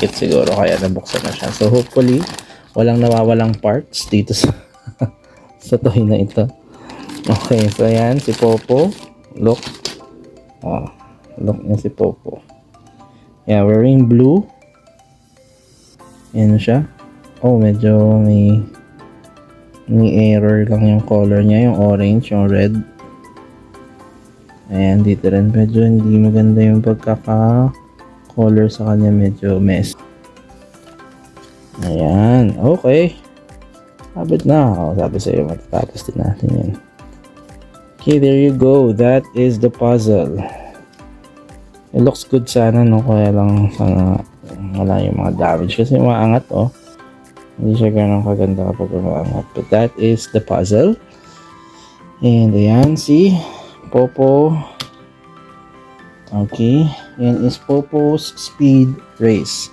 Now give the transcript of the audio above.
dumikit siguro kaya nabuksan na siya. So hopefully walang nawawalang parts dito sa sa toy na ito. Okay, so ayan si Popo. Look. Oh, look niya si Popo. Yeah, wearing blue. Ayan siya. Oh, medyo may error lang yung color niya, yung orange, yung red. Ayan, dito rin medyo hindi maganda yung pagkaka-color sa kanya, medyo mess. Ayan, okay. Habit na. Oh, sabi sa'yo, matatapos din natin yan. Okay, there you go. That is the puzzle. It looks good sana, no? Kaya lang sana wala yung mga damage. Kasi maangat, oh. Hindi siya ganun kaganda kapag umaangat. But that is the puzzle. And ayan, si Popo. Okay. Yan is Popo's Speed Race.